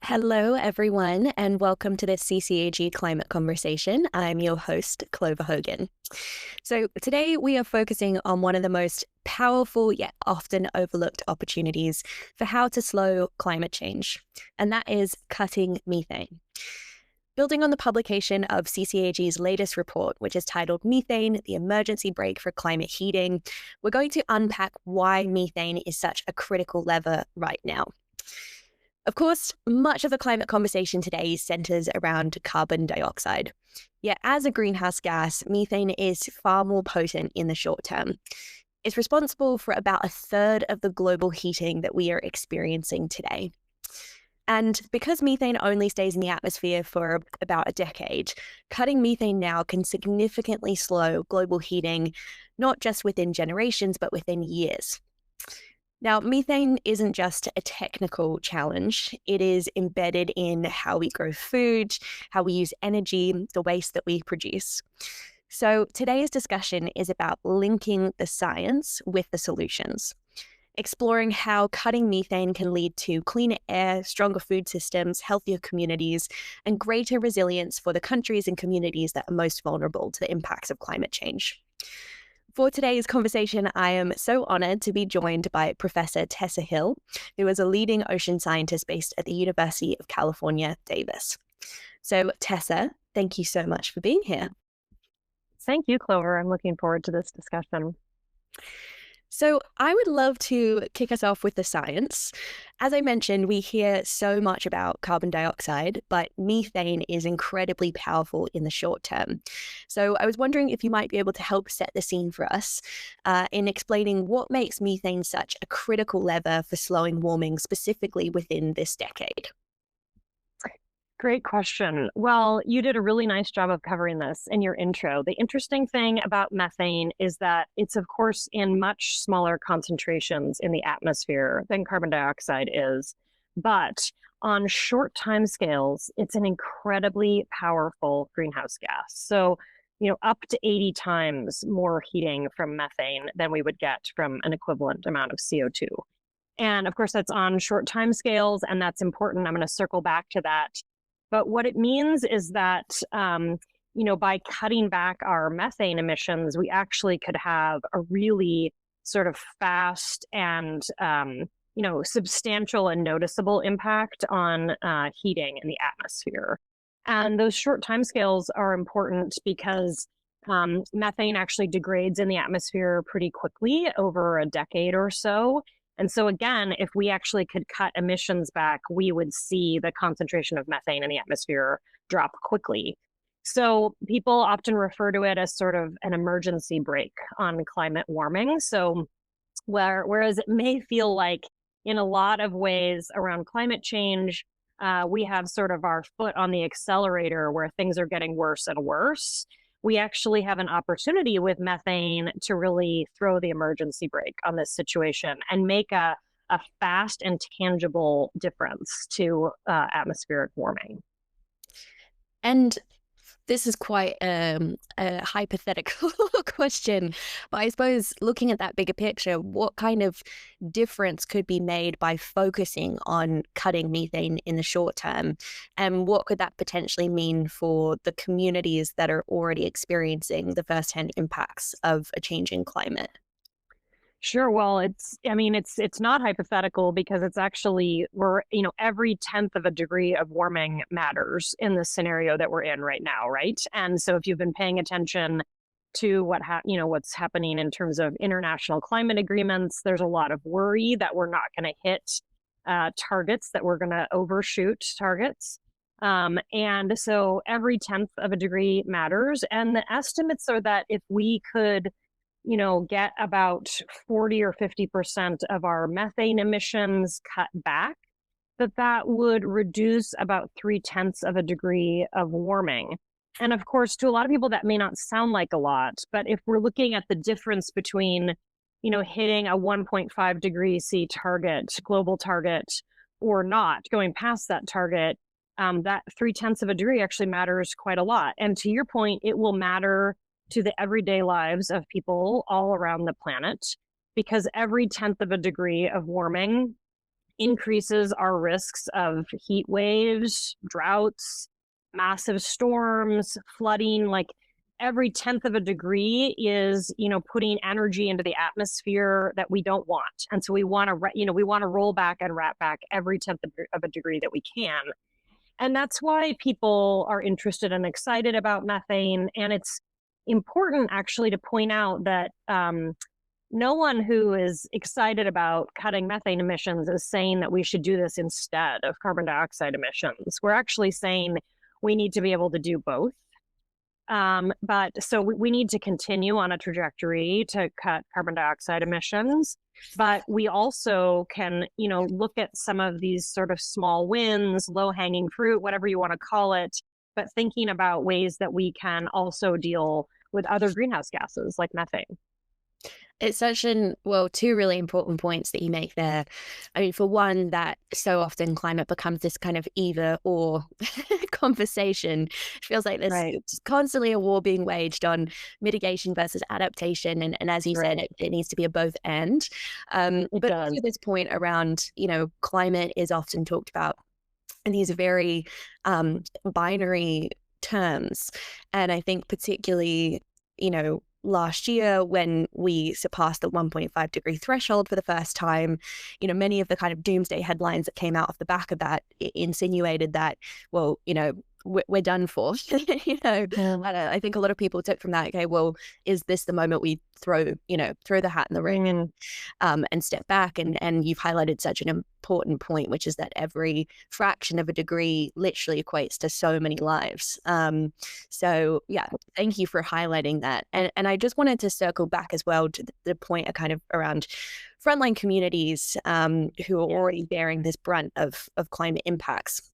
Hello, everyone, and welcome to this CCAG climate conversation. I'm your host, Clover Hogan. So, today we are focusing on one of the most powerful yet often overlooked opportunities for how to slow climate change, and that is cutting methane. Building on the publication of CCAG's latest report, which is titled Methane, the Emergency Brake for Climate Heating, we're going to unpack why methane is such a critical lever right now. Of course, much of the climate conversation today centers around carbon dioxide. Yet, as a greenhouse gas, methane is far more potent in the short term. It's responsible for about a third of the global heating that we are experiencing today. And because methane only stays in the atmosphere for about a decade, cutting methane now can significantly slow global heating, not just within generations, but within years. Now, methane isn't just a technical challenge. It is embedded in how we grow food, how we use energy, the waste that we produce. So today's discussion is about linking the science with the solutions, exploring how cutting methane can lead to cleaner air, stronger food systems, healthier communities, and greater resilience for the countries and communities that are most vulnerable to the impacts of climate change. For today's conversation, I am so honored to be joined by Professor Tessa Hill, who is a leading ocean scientist based at the University of California, Davis. So, Tessa, thank you so much for being here. Thank you, Clover. I'm looking forward to this discussion. So, I would love to kick us off with the science. As I mentioned, we hear so much about carbon dioxide, but methane is incredibly powerful in the short term. So, I was wondering if you might be able to help set the scene for us in explaining what makes methane such a critical lever for slowing warming, specifically within this decade. Great question. Well, you did a really nice job of covering this in your intro. The interesting thing about methane is that it's, of course, in much smaller concentrations in the atmosphere than carbon dioxide is. But on short time scales, it's an incredibly powerful greenhouse gas. So, up to 80 times more heating from methane than we would get from an equivalent amount of CO2. And of course, that's on short time scales, and that's important. I'm going to circle back to that. But what it means is that, by cutting back our methane emissions, we actually could have a really sort of fast and, substantial and noticeable impact on heating in the atmosphere. And those short timescales are important because methane actually degrades in the atmosphere pretty quickly over a decade or so. And so again, if we actually could cut emissions back, we would see the concentration of methane in the atmosphere drop quickly. So people often refer to it as sort of an emergency brake on climate warming. So whereas it may feel like in a lot of ways around climate change, we have sort of our foot on the accelerator where things are getting worse and worse, we actually have an opportunity with methane to really throw the emergency brake on this situation and make a fast and tangible difference to atmospheric warming. And this is quite a hypothetical question, but I suppose looking at that bigger picture, what kind of difference could be made by focusing on cutting methane in the short term? And what could that potentially mean for the communities that are already experiencing the firsthand impacts of a changing climate? Sure. Well, it's not hypothetical because it's actually every tenth of a degree of warming matters in the scenario that we're in right now, right? And so if you've been paying attention to what's happening in terms of international climate agreements, there's a lot of worry that we're not going to hit targets, that we're going to overshoot targets. And so every tenth of a degree matters. And the estimates are that if we could get about 40 or 50% of our methane emissions cut back, that would reduce about 3/10 of a degree of warming. And of course, to a lot of people, that may not sound like a lot, but if we're looking at the difference between, hitting a 1.5 degree C target, global target, or not, going past that target, that 3/10 of a degree actually matters quite a lot. And to your point, it will matter to the everyday lives of people all around the planet, because every tenth of a degree of warming increases our risks of heat waves, droughts, massive storms, flooding. Like every tenth of a degree is, putting energy into the atmosphere that we don't want. And so we want to, we want to roll back and wrap back every tenth of a degree that we can. And that's why people are interested and excited about methane. And it's important actually to point out that no one who is excited about cutting methane emissions is saying that we should do this instead of carbon dioxide emissions. We're actually saying we need to be able to do both. But so we need to continue on a trajectory to cut carbon dioxide emissions. But we also can, look at some of these sort of small wins, low hanging fruit, whatever you want to call it, but thinking about ways that we can also deal with other greenhouse gases like methane. It's two really important points that you make there. I mean, for one, that so often climate becomes this kind of either or conversation. It feels like there's Right. constantly a war being waged on mitigation versus adaptation. And as you said, it needs to be a both and. But does. to this point around, climate is often talked about in these very binary terms. And I think particularly, last year when we surpassed the 1.5 degree threshold for the first time, many of the kind of doomsday headlines that came out of the back of that insinuated that, well, we're done for. I think a lot of people took from that, okay, well, is this the moment we throw the hat in the ring and step back? And you've highlighted such an important point, which is that every fraction of a degree literally equates to so many lives. So yeah, thank you for highlighting that. And I just wanted to circle back as well to the point of kind of around frontline communities who are already bearing this brunt of climate impacts.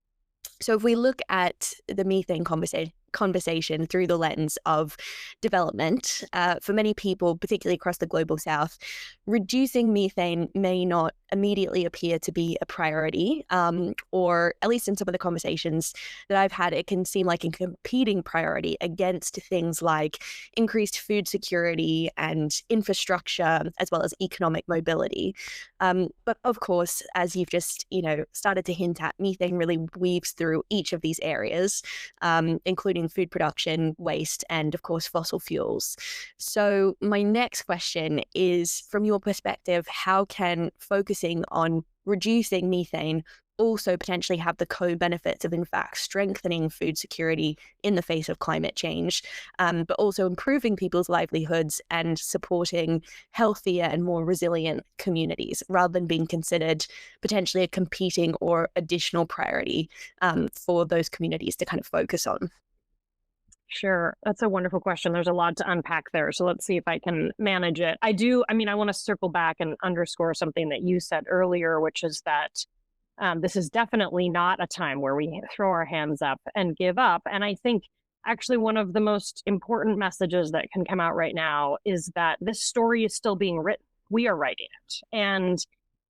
So if we look at the methane conversation through the lens of development, for many people, particularly across the global south, reducing methane may not immediately appear to be a priority, or at least in some of the conversations that I've had, it can seem like a competing priority against things like increased food security and infrastructure, as well as economic mobility. But of course, as you've just, started to hint at, methane really weaves through each of these areas, including food production, waste, and of course, fossil fuels. So my next question is, from your perspective, how can focusing on reducing methane also potentially have the co-benefits of, in fact, strengthening food security in the face of climate change, but also improving people's livelihoods and supporting healthier and more resilient communities, rather than being considered potentially a competing or additional priority for those communities to kind of focus on? Sure. That's a wonderful question. There's a lot to unpack there. So let's see if I can manage it. I want to circle back and underscore something that you said earlier, which is that this is definitely not a time where we throw our hands up and give up. And I think actually one of the most important messages that can come out right now is that this story is still being written. We are writing it. And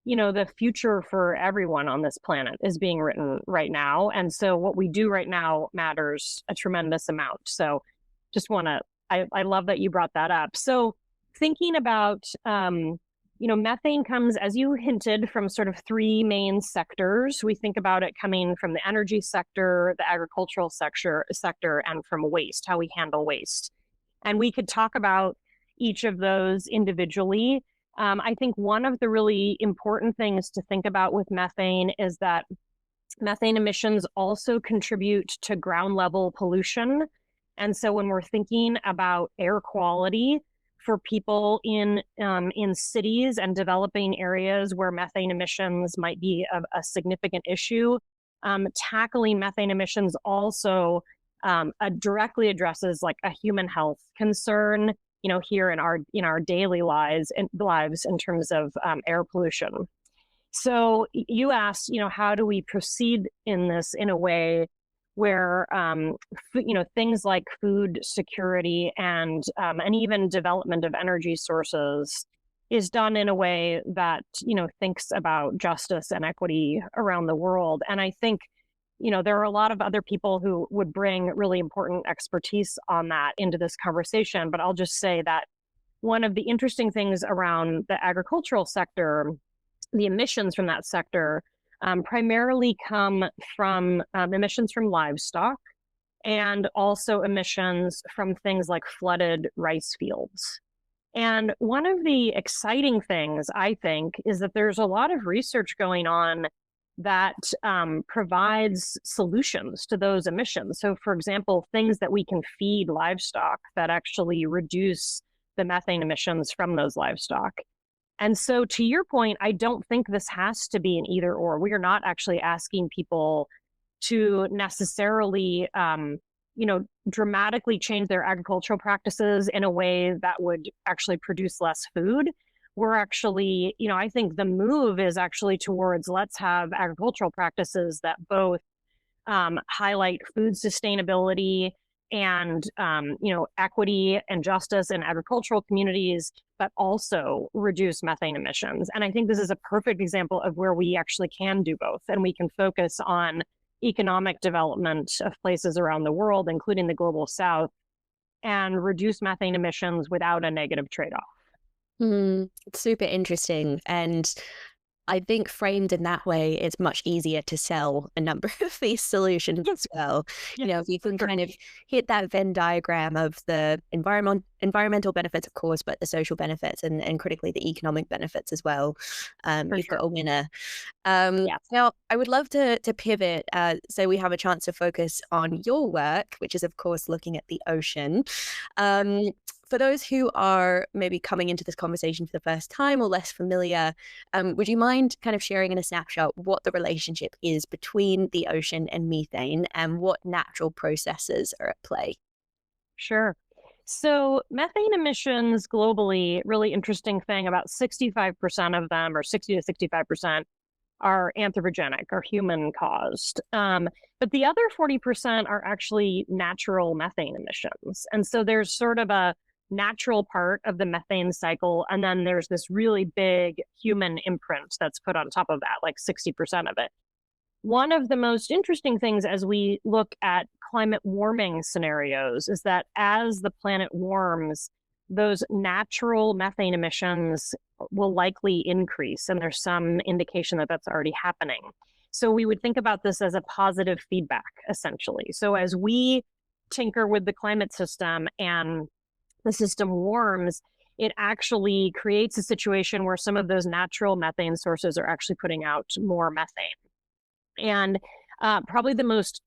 the future for everyone on this planet is being written right now. And so what we do right now matters a tremendous amount. So just I love that you brought that up. So thinking about, methane comes, as you hinted, from sort of three main sectors. We think about it coming from the energy sector, the agricultural sector, and from waste, how we handle waste. And we could talk about each of those individually. I think one of the really important things to think about with methane is that methane emissions also contribute to ground level pollution. And so when we're thinking about air quality for people in cities and developing areas where methane emissions might be a significant issue, tackling methane emissions also directly addresses like a human health concern, here in our daily lives in terms of air pollution. So you asked, how do we proceed in this in a way where, things like food security and even development of energy sources is done in a way that, thinks about justice and equity around the world. And I think, there are a lot of other people who would bring really important expertise on that into this conversation. But I'll just say that one of the interesting things around the agricultural sector the emissions from that sector primarily come from emissions from livestock and also emissions from things like flooded rice fields. And one of the exciting things, I think, is that there's a lot of research going on that provides solutions to those emissions. So, for example, things that we can feed livestock that actually reduce the methane emissions from those livestock. And so, to your point, I don't think this has to be an either or. We are not actually asking people to necessarily, dramatically change their agricultural practices in a way that would actually produce less food. We're actually, I think the move is actually towards let's have agricultural practices that both highlight food sustainability and equity and justice in agricultural communities, but also reduce methane emissions. And I think this is a perfect example of where we actually can do both, and we can focus on economic development of places around the world, including the global south, and reduce methane emissions without a negative trade-off. It's super interesting. And I think framed in that way, it's much easier to sell a number of these solutions as well. If you can kind of hit that Venn diagram of the environmental benefits, of course, but the social benefits and critically the economic benefits as well, you've got a winner. Now, I would love to pivot so we have a chance to focus on your work, which is, of course, looking at the ocean. For those who are maybe coming into this conversation for the first time or less familiar, would you mind kind of sharing in a snapshot what the relationship is between the ocean and methane and what natural processes are at play? Sure. So methane emissions globally, really interesting thing, about 65% of them, or 60 to 65%, are anthropogenic or human caused. But the other 40% are actually natural methane emissions. And so there's sort of a natural part of the methane cycle. And then there's this really big human imprint that's put on top of that, like 60% of it. One of the most interesting things as we look at climate warming scenarios is that as the planet warms, those natural methane emissions will likely increase. And there's some indication that that's already happening. So we would think about this as a positive feedback, essentially. So as we tinker with the climate system and the system warms, it actually creates a situation where some of those natural methane sources are actually putting out more methane. And probably the most,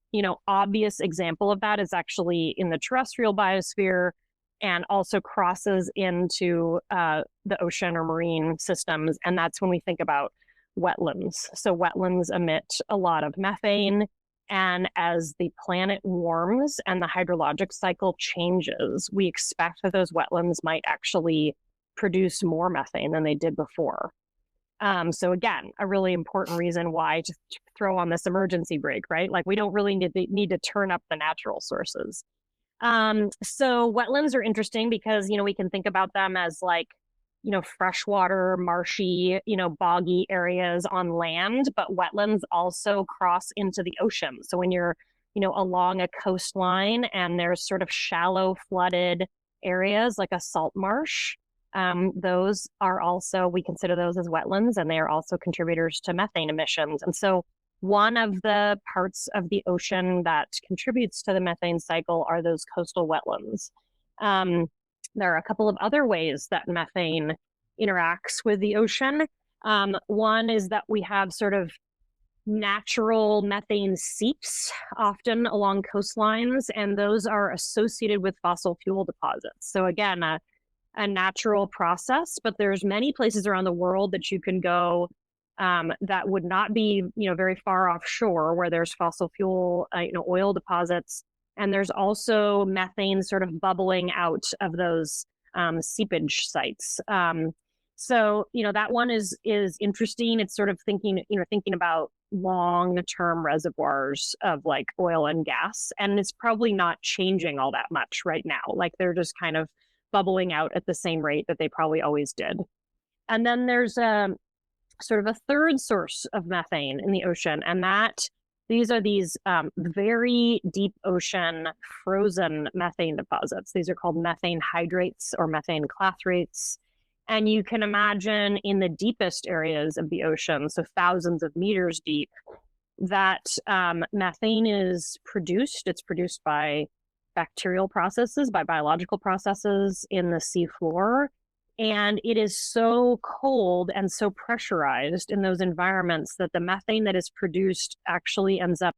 obvious example of that is actually in the terrestrial biosphere and also crosses into the ocean or marine systems. And that's when we think about wetlands. So wetlands emit a lot of methane. And as the planet warms and the hydrologic cycle changes, we expect that those wetlands might actually produce more methane than they did before. So again, a really important reason why to throw on this emergency brake, right? Like we don't really need to turn up the natural sources. So wetlands are interesting because, we can think about them as like, freshwater, marshy, boggy areas on land, but wetlands also cross into the ocean. So when you're, along a coastline and there's sort of shallow flooded areas like a salt marsh, those are also, we consider those as wetlands, and they are also contributors to methane emissions. And so one of the parts of the ocean that contributes to the methane cycle are those coastal wetlands. There are a couple of other ways that methane interacts with the ocean. One is that we have sort of natural methane seeps often along coastlines, and those are associated with fossil fuel deposits. So again, a natural process, but there's many places around the world that you can go that would not be, very far offshore where there's fossil fuel, oil deposits. And there's also methane sort of bubbling out of those seepage sites. So, that one is interesting. It's sort of thinking about long-term reservoirs of like oil and gas, and it's probably not changing all that much right now. Like they're just kind of bubbling out at the same rate that they probably always did. And then there's a sort of a third source of methane in the ocean, and these are very deep ocean frozen methane deposits. These are called methane hydrates or methane clathrates. And you can imagine in the deepest areas of the ocean, so thousands of meters deep, that methane is produced. It's produced by bacterial processes, by biological processes in the seafloor. And it is so cold and so pressurized in those environments that the methane that is produced actually ends up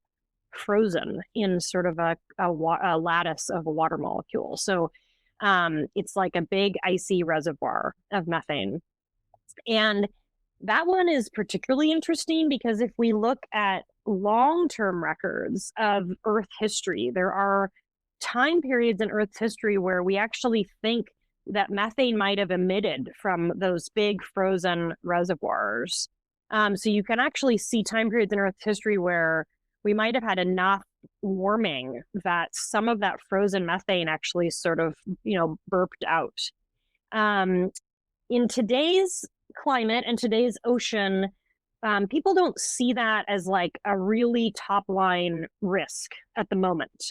frozen in sort of a lattice of a water molecule. So it's like a big icy reservoir of methane. And that one is particularly interesting because if we look at long-term records of Earth history, there are time periods in Earth's history where we actually think that methane might have emitted from those big frozen reservoirs. So you can actually see time periods in Earth's history where we might have had enough warming that some of that frozen methane actually sort of, burped out. In today's climate and today's ocean, people don't see that as like a really top line risk at the moment.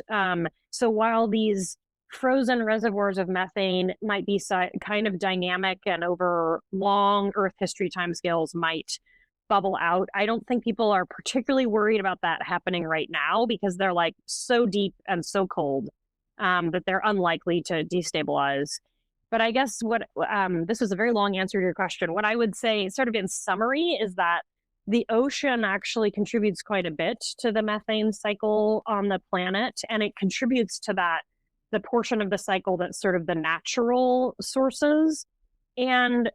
So while these frozen reservoirs of methane might be kind of dynamic and over long Earth history timescales might bubble out, I don't think people are particularly worried about that happening right now because they're like so deep and so cold that they're unlikely to destabilize. But I guess this was a very long answer to your question. What I would say, sort of in summary, is that the ocean actually contributes quite a bit to the methane cycle on the planet, and it contributes to the portion of the cycle that's sort of the natural sources. And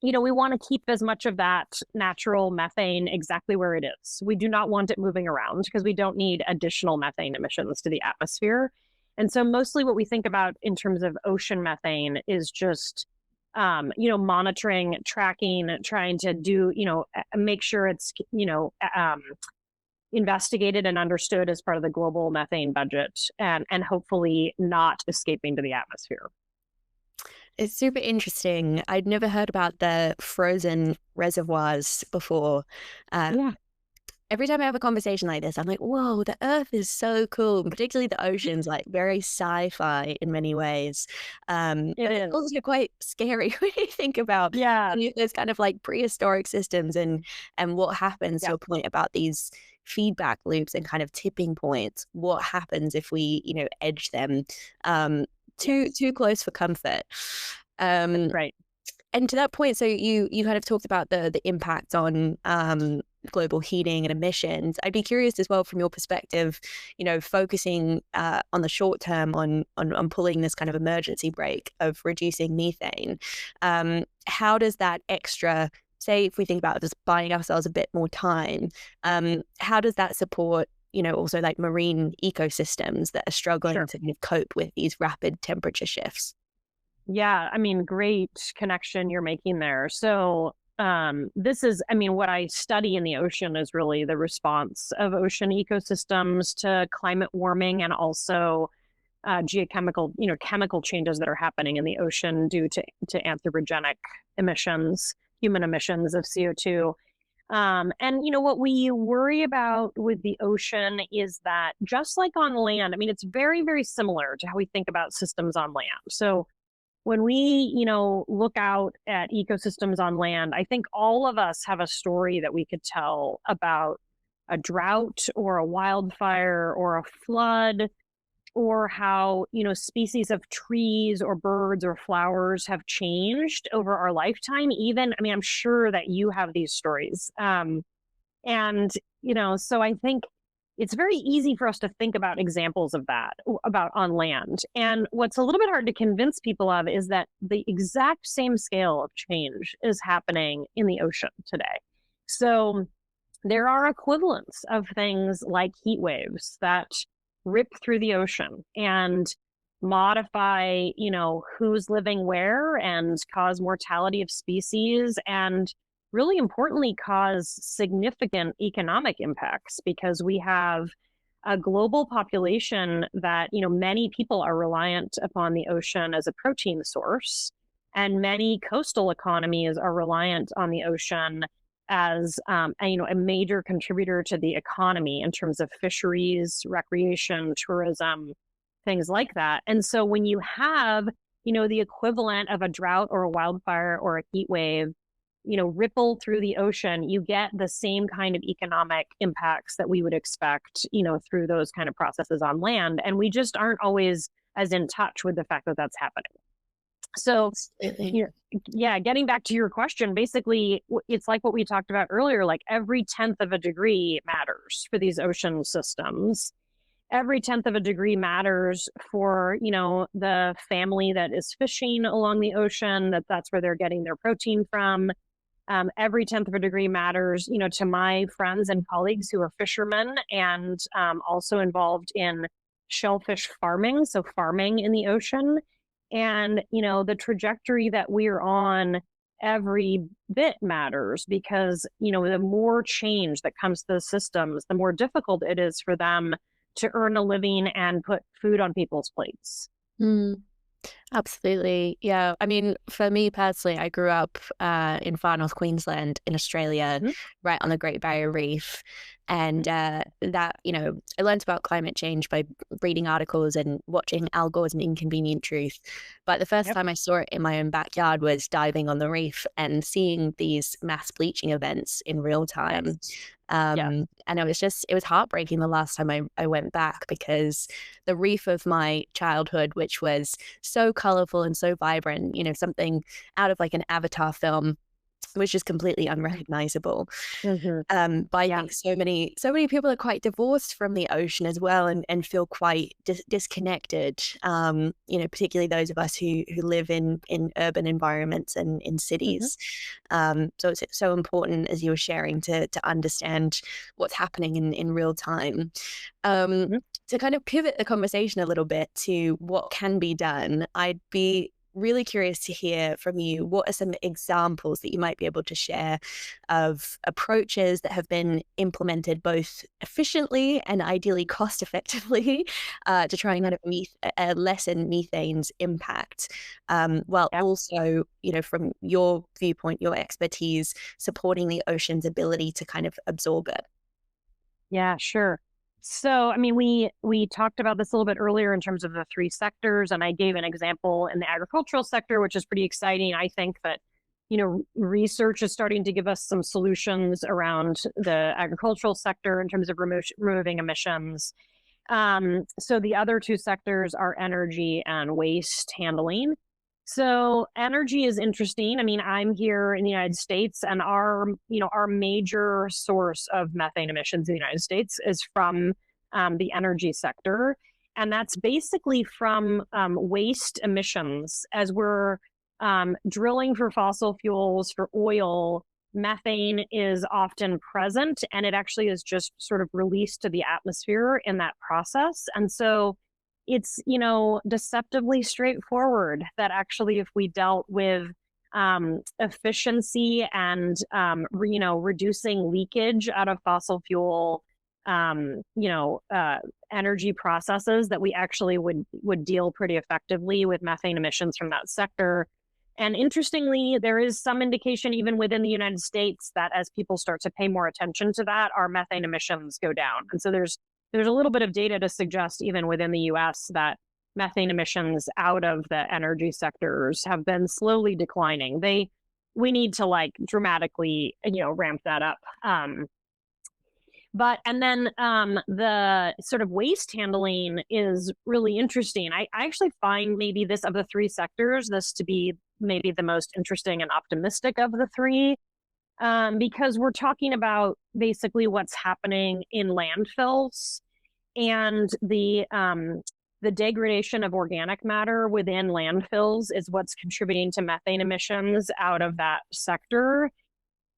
we want to keep as much of that natural methane exactly where it is. We do not want it moving around because we don't need additional methane emissions to the atmosphere. And so mostly what we think about in terms of ocean methane is just, monitoring, tracking, trying to do, make sure it's, investigated and understood as part of the global methane budget and hopefully not escaping to the atmosphere. It's super interesting. I'd never heard about the frozen reservoirs before. Yeah. Every time I have a conversation like this, I'm like, whoa, the Earth is so cool. Particularly the ocean's like very sci-fi in many ways. But it's also quite scary when you think about those kind of like prehistoric systems and what happens to a point about these feedback loops and kind of tipping points. What happens if we, edge them too close for comfort? Right. And to that point, so you kind of talked about the impact on global heating and emissions. I'd be curious as well from your perspective, focusing on the short term on pulling this kind of emergency brake of reducing methane. How does that extra, say if we think about just buying ourselves a bit more time, how does that support also like marine ecosystems that are struggling to kind of cope with these rapid temperature shifts? Yeah, I mean, great connection you're making there. So this is, what I study in the ocean is really the response of ocean ecosystems to climate warming and also geochemical, chemical changes that are happening in the ocean due to anthropogenic emissions, human emissions of CO2. And what we worry about with the ocean is that just like on land, it's very, very similar to how we think about systems on land. So when we, look out at ecosystems on land, I think all of us have a story that we could tell about a drought or a wildfire or a flood, or how, species of trees or birds or flowers have changed over our lifetime. Even, I'm sure that you have these stories. And, so I think it's very easy for us to think about examples of that about on land. And what's a little bit hard to convince people of is that the exact same scale of change is happening in the ocean today. So there are equivalents of things like heat waves that rip through the ocean and modify, who's living where and cause mortality of species and really importantly cause significant economic impacts because we have a global population that, many people are reliant upon the ocean as a protein source, and many coastal economies are reliant on the ocean as a major contributor to the economy in terms of fisheries, recreation, tourism, things like that. And so when you have the equivalent of a drought or a wildfire or a heat wave, ripple through the ocean, you get the same kind of economic impacts that we would expect, through those kind of processes on land. And we just aren't always as in touch with the fact that that's happening. So, Absolutely. yeah, getting back to your question, basically, it's like what we talked about earlier, like every tenth of a degree matters for these ocean systems. Every tenth of a degree matters for, the family that is fishing along the ocean, that's where they're getting their protein from. Every tenth of a degree matters, to my friends and colleagues who are fishermen and also involved in shellfish farming, so farming in the ocean. And, the trajectory that we're on, every bit matters because, the more change that comes to the systems, the more difficult it is for them to earn a living and put food on people's plates. Mm. Absolutely. Yeah. I mean, for me personally, I grew up in far north Queensland in Australia, Mhm. right on the Great Barrier Reef. And that, I learned about climate change by reading articles and watching Al Gore's An Inconvenient Truth. But the first Yep. time I saw it in my own backyard was diving on the reef and seeing these mass bleaching events in real time. Yes. Yes. And it was heartbreaking the last time I went back because the reef of my childhood, which was so colorful and so vibrant, something out of like an Avatar film, was just completely unrecognizable. Hmm. But I Yeah. think so many people are quite divorced from the ocean as well, and feel quite disconnected. Particularly those of us who live in urban environments and in Hmm. cities. So it's so important, as you were sharing, to understand what's happening in real time. Um, Hmm. to kind of pivot the conversation a little bit to what can be done, I'd be really curious to hear from you. What are some examples that you might be able to share of approaches that have been implemented both efficiently and ideally cost effectively to try and kind of lessen methane's impact, while Yep. also, from your viewpoint, your expertise, supporting the ocean's ability to kind of absorb it? Yeah, sure. So, I mean, we talked about this a little bit earlier in terms of the three sectors, and I gave an example in the agricultural sector, which is pretty exciting. I think that, research is starting to give us some solutions around the agricultural sector in terms of removing emissions. So the other two sectors are energy and waste handling. So energy is interesting. I mean, I'm here in the United States, and our major source of methane emissions in the United States is from the energy sector, and that's basically from waste emissions. As we're drilling for fossil fuels, for oil, methane is often present, and it actually is just sort of released to the atmosphere in that process. And so it's, deceptively straightforward that actually, if we dealt with efficiency and, reducing leakage out of fossil fuel, um, you know, uh, energy processes, that we actually would deal pretty effectively with methane emissions from that sector. And interestingly, there is some indication even within the United States that as people start to pay more attention to that, our methane emissions go down. And so there's a little bit of data to suggest even within the US that methane emissions out of the energy sectors have been slowly declining. We need to like dramatically, ramp that up. But and then the sort of waste handling is really interesting. I actually find maybe this of the three sectors, this to be maybe the most interesting and optimistic of the three, because we're talking about basically what's happening in landfills and the degradation of organic matter within landfills is what's contributing to methane emissions out of that sector.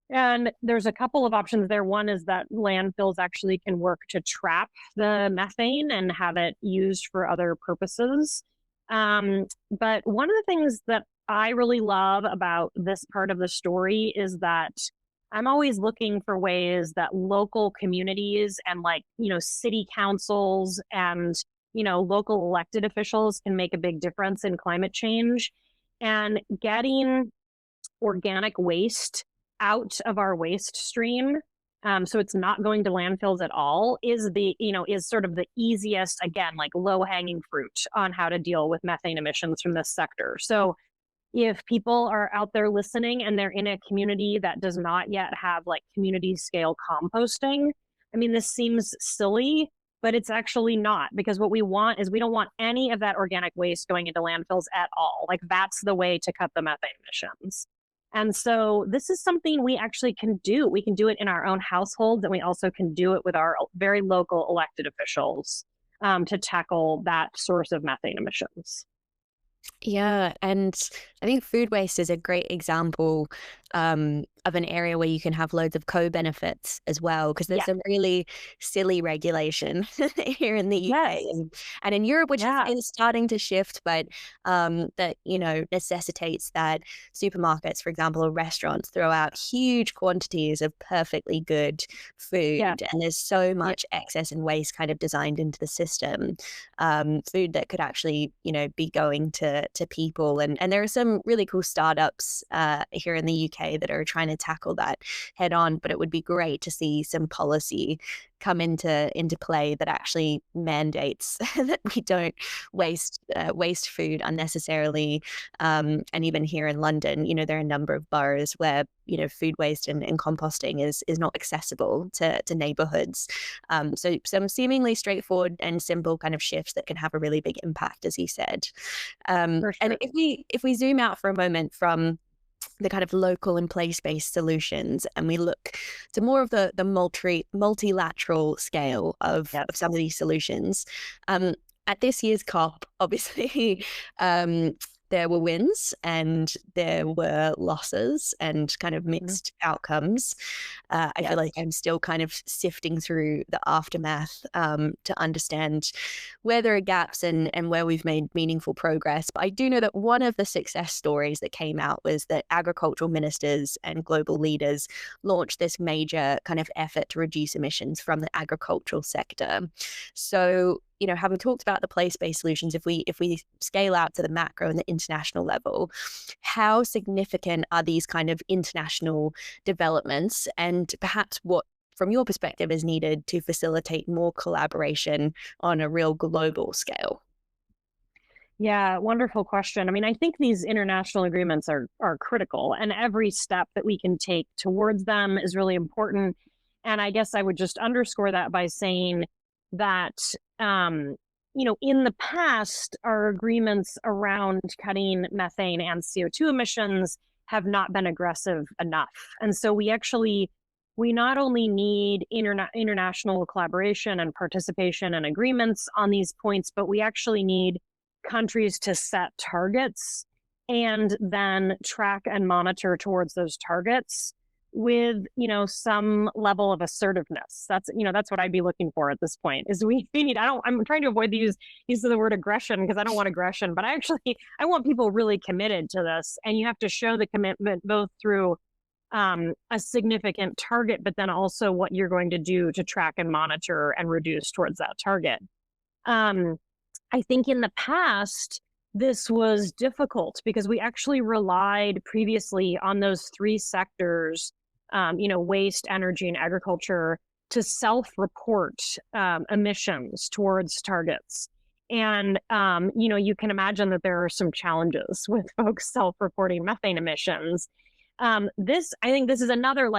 And there's a couple of options there. One is that landfills actually can work to trap the methane and have it used for other purposes. But one of the things that I really love about this part of the story is that I'm always looking for ways that local communities and like, city councils and, local elected officials can make a big difference in climate change. And getting organic waste out of our waste stream so it's not going to landfills at all, is sort of the easiest, again, like low hanging fruit on how to deal with methane emissions from this sector. So if people are out there listening and they're in a community that does not yet have like community scale composting, I mean, this seems silly, but it's actually not, because what we want is we don't want any of that organic waste going into landfills at all. Like that's the way to cut the methane emissions. And so this is something we actually can do. We can do it in our own households, and we also can do it with our very local elected officials to tackle that source of methane emissions. Yeah, and I think food waste is a great example of an area where you can have loads of co-benefits as well, because there's Yeah. some really silly regulation here in the UK Yes. and in Europe, which Yeah. is starting to shift, but that, necessitates that supermarkets, for example, or restaurants throw out huge quantities of perfectly good Yeah. food. And there's so Yeah. much excess and waste kind of designed into the system, food that could actually, be going to people. And there are some really cool startups here in the UK that are trying to tackle that head on. But it would be great to see some policy come into play that actually mandates that we don't waste food unnecessarily. And even here in London, there are a number of boroughs where food waste and composting is not accessible to neighborhoods. So some seemingly straightforward and simple kind of shifts that can have a really big impact, as you said. For And sure. if we zoom out for a moment from the kind of local and place-based solutions, and we look to more of the multilateral scale of Yes. some of these solutions. At this year's COP, obviously, there were wins and there were losses and kind of mixed outcomes. I feel like Yes. I'm still kind of sifting through the aftermath to understand where there are gaps and where we've made meaningful progress. But I do know that one of the success stories that came out was that agricultural ministers and global leaders launched this major kind of effort to reduce emissions from the agricultural sector. So, having talked about the place-based solutions, if we scale out to the macro and the international level, how significant are these kind of international developments, and perhaps what, from your perspective, is needed to facilitate more collaboration on a real global scale? Yeah, wonderful question. I mean, I think these international agreements are critical, and every step that we can take towards them is really important. And I guess I would just underscore that by saying that in the past, our agreements around cutting methane and CO2 emissions have not been aggressive enough. And so we not only need international collaboration and participation and agreements on these points, but we actually need countries to set targets and then track and monitor towards those targets with some level of assertiveness. That's what I'd be looking for at this point. Is we need I'm trying to avoid the use of the word aggression, because I don't want aggression, but I want people really committed to this. And you have to show the commitment both through a significant target, but then also what you're going to do to track and monitor and reduce towards that target. I think in the past, this was difficult because we actually relied previously on those three sectors, waste, energy, and agriculture, to self-report emissions towards targets. And, you can imagine that there are some challenges with folks self-reporting methane emissions. I think this is another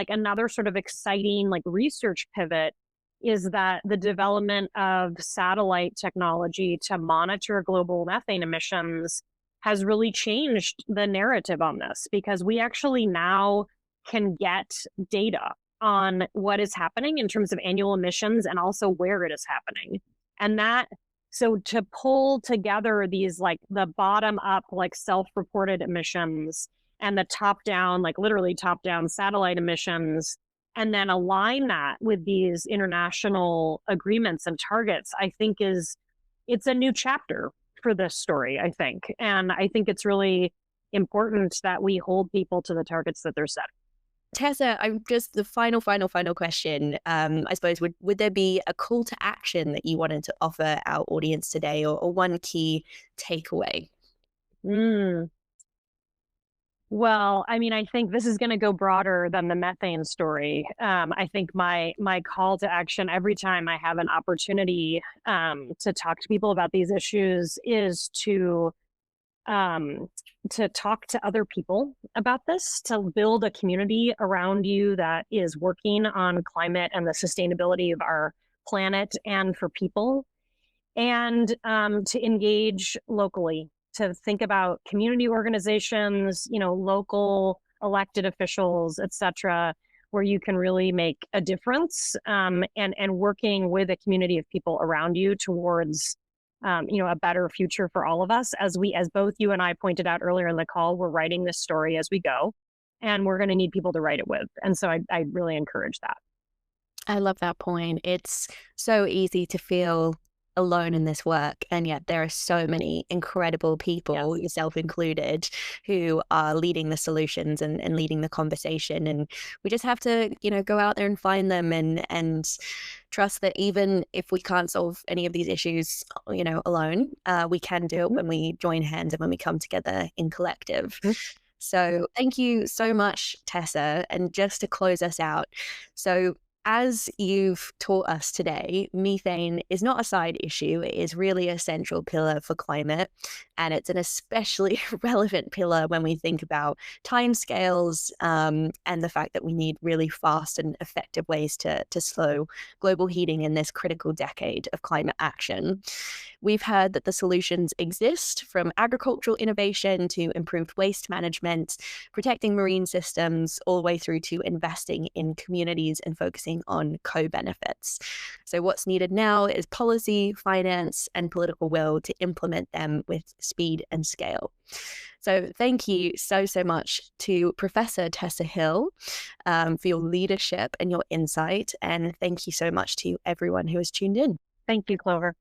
sort of exciting research pivot, is that the development of satellite technology to monitor global methane emissions has really changed the narrative on this, because we actually now can get data on what is happening in terms of annual emissions and also where it is happening. And so to pull together these the bottom up self-reported emissions and the top down, literally top down satellite emissions, and then align that with these international agreements and targets, I think it's a new chapter for this story, I think. And I think it's really important that we hold people to the targets that they're setting. Tessa, I'm just the final question. I suppose, would there be a call to action that you wanted to offer our audience today, or one key takeaway? Mm. Well, I mean, I think this is going to go broader than the methane story. I think my call to action every time I have an opportunity to talk to people about these issues is um, to talk to other people about this, to build a community around you that is working on climate and the sustainability of our planet and for people, and to engage locally, to think about community organizations, local elected officials, etc., where you can really make a difference, and working with a community of people around you towards a better future for all of us. As both you and I pointed out earlier in the call, we're writing this story as we go, and we're going to need people to write it with. And so I really encourage that. I love that point. It's so easy to feel alone in this work, and yet there are so many incredible people, Yes. yourself included, who are leading the solutions and leading the conversation. And we just have to, go out there and find them and trust that even if we can't solve any of these issues, alone, we can do it when we join hands and when we come together in collective. Mhm. So thank you so much, Tessa. And just to close us out, so as you've taught us today, methane is not a side issue. It is really a central pillar for climate. And it's an especially relevant pillar when we think about timescales, and the fact that we need really fast and effective ways to slow global heating in this critical decade of climate action. We've heard that the solutions exist, from agricultural innovation to improved waste management, protecting marine systems, all the way through to investing in communities and focusing on co-benefits. So what's needed now is policy, finance, and political will to implement them with speed and scale. So thank you so, so much to Professor Tessa Hill, for your leadership and your insight. And thank you so much to everyone who has tuned in. Thank you, Clover.